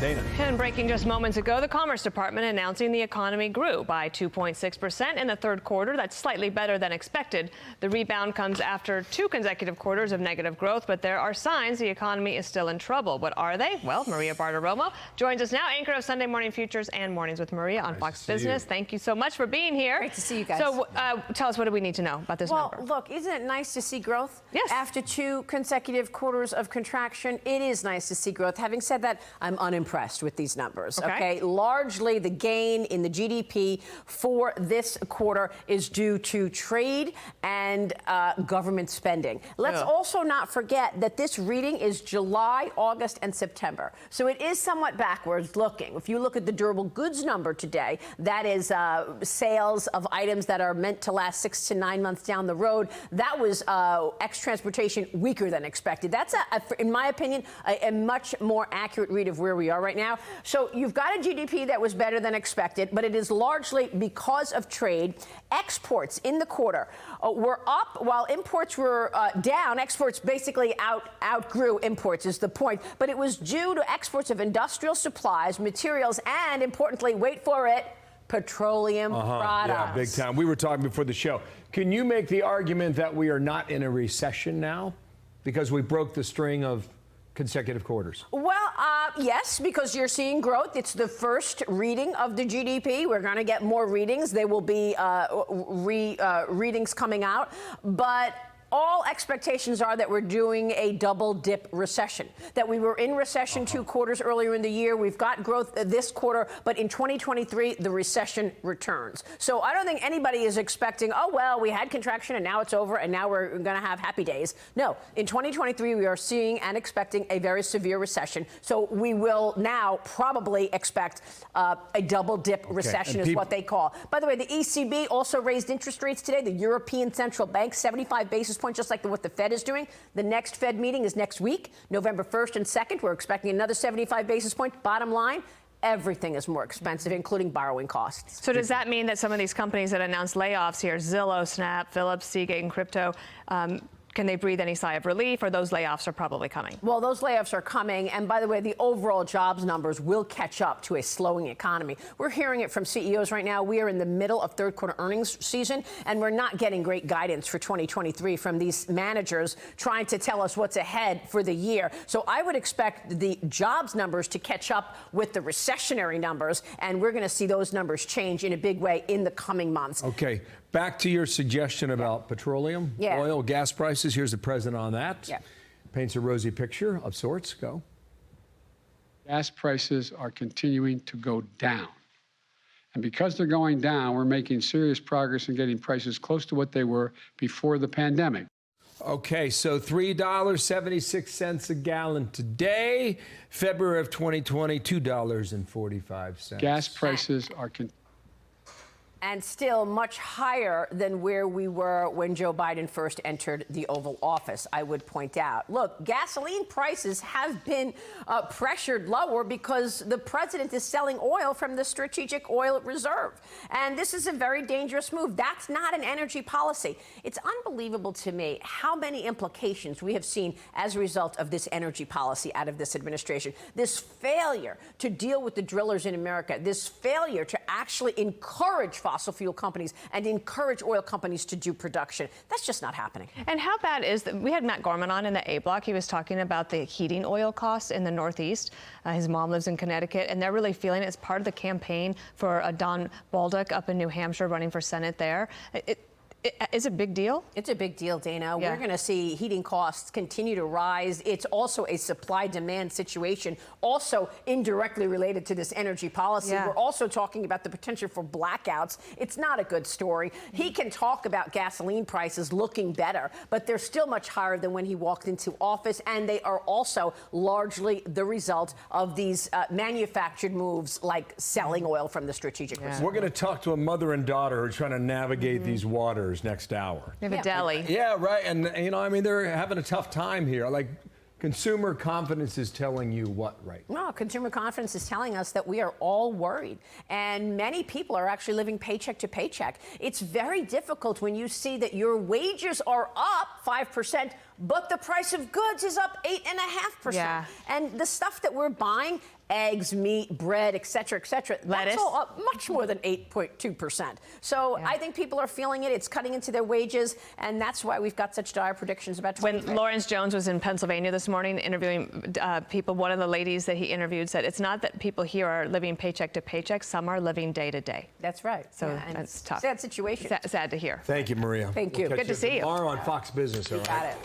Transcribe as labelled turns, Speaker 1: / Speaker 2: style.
Speaker 1: Dana.
Speaker 2: And breaking just moments ago, the Commerce Department announcing the economy grew by 2.6% in the third quarter. That's slightly better than expected. The rebound comes after 2 consecutive quarters of negative growth, but there are signs the economy is still in trouble. What are they? Well, Maria Bartiromo joins us now, anchor of Sunday Morning Futures and Mornings with Maria on Fox Business. Thank you so much for being here.
Speaker 3: Great to see you guys.
Speaker 2: So tell us, what do we need to know about this number?
Speaker 3: Well, look, isn't it nice to see growth?
Speaker 2: Yes.
Speaker 3: After 2 consecutive quarters of contraction, it is nice to see growth. Having said that, I'm unimpressed with these numbers. Okay. Largely, the gain in the GDP for this quarter is due to trade and government spending. Let's also not forget that this reading is July, August, and September. So it is somewhat backwards looking. If you look at the durable goods number today, that is sales of items that are meant to last 6 to 9 months down the road. That was ex-transportation weaker than expected. That's, in my opinion, a much more accurate read of where we are right now. So you've got a GDP that was better than expected, but it is largely because of trade. Exports in the quarter were up while imports were down. Exports basically outgrew imports is the point, but it was due to exports of industrial supplies, materials, and importantly, wait for it, petroleum products.
Speaker 1: Yeah, big time. We were talking before the show. Can you make the argument that we are not in a recession now because we broke the string of consecutive quarters?
Speaker 3: Well, yes, because you're seeing growth. It's the first reading of the GDP. We're going to get more readings. There will be readings coming out. But all expectations are that we're doing a double-dip recession, that we were in recession 2 quarters earlier in the year. We've got growth this quarter, but in 2023, the recession returns. So I don't think anybody is expecting, oh, well, we had contraction and now it's over and now we're going to have happy days. No, in 2023, we are seeing and expecting a very severe recession. So we will now probably expect a double-dip recession is what they call. By the way, the ECB also raised interest rates today. The European Central Bank, 75 basis points, just like what the Fed is doing. The next Fed meeting is next week, November 1st and 2nd. We're expecting another 75 basis points. Bottom line, everything is more expensive, including borrowing costs.
Speaker 2: So does that mean that some of these companies that announced layoffs here, Zillow, Snap, Phillips, Seagate, and Crypto, can they breathe any sigh of relief, or those layoffs are probably coming?
Speaker 3: Well, those layoffs are coming. And by the way, the overall jobs numbers will catch up to a slowing economy. We're hearing it from CEOs right now. We are in the middle of third quarter earnings season, and we're not getting great guidance for 2023 from these managers trying to tell us what's ahead for the year. So I would expect the jobs numbers to catch up with the recessionary numbers, and we're going to see those numbers change in a big way in the coming months.
Speaker 1: Okay. Back to your suggestion about petroleum, oil, gas prices. Here's the president on that. Paints a rosy picture of sorts. Go.
Speaker 4: Gas prices are continuing to go down. And because they're going down, we're making serious progress in getting prices close to what they were before the pandemic.
Speaker 1: Okay, so $3.76 a gallon today. February of 2020, $2.45.
Speaker 4: Gas prices are
Speaker 3: and still much higher than where we were when Joe Biden first entered the Oval Office, I would point out. Look, gasoline prices have been pressured lower because the president is selling oil from the Strategic Oil Reserve. And this is a very dangerous move. That's not an energy policy. It's unbelievable to me how many implications we have seen as a result of this energy policy out of this administration. This failure to deal with the drillers in America, this failure to actually encourage fossil fuel companies and encourage oil companies to do production. That's just not happening.
Speaker 2: And how bad is that? We had Matt Gorman on in the A Block. He was talking about the heating oil costs in the Northeast. His mom lives in Connecticut, and they're really feeling it as part of the campaign for Don Baldock up in New Hampshire running for Senate there. Is it a big deal?
Speaker 3: It's a big deal, Dana. We're going to see heating costs continue to rise. It's also a supply-demand situation, also indirectly related to this energy policy. We're also talking about the potential for blackouts. It's not a good story. He can talk about gasoline prices looking better, but they're still much higher than when he walked into office, and they are also largely the result of these manufactured moves like selling oil from the Strategic Reserve.
Speaker 1: We're going to talk to a mother and daughter who are trying to navigate these waters next hour.
Speaker 2: We have a deli.
Speaker 1: Yeah, right. And, you know, I mean, they're having a tough time here. Like, consumer confidence is telling you what, right?
Speaker 3: No, consumer confidence is telling us that we are all worried. And many people are actually living paycheck to paycheck. It's very difficult when you see that your wages are up 5%, but the price of goods is up 8.5%. And the stuff that we're buying, eggs, meat, bread, et cetera, et cetera.
Speaker 2: Lettuce.
Speaker 3: That's all up much more than 8.2%. So I think people are feeling it. It's cutting into their wages, and that's why we've got such dire predictions about 20.
Speaker 2: When Lawrence Jones was in Pennsylvania this morning interviewing people, one of the ladies that he interviewed said it's not that people here are living paycheck to paycheck. Some are living day to day.
Speaker 3: That's right.
Speaker 2: So
Speaker 3: and
Speaker 2: that's tough.
Speaker 3: Sad situation.
Speaker 2: Sad to hear.
Speaker 1: Thank you, Maria.
Speaker 3: Thank you.
Speaker 1: We'll catch
Speaker 2: Good to see you.
Speaker 1: tomorrow on Fox Business. All right.
Speaker 3: Got it.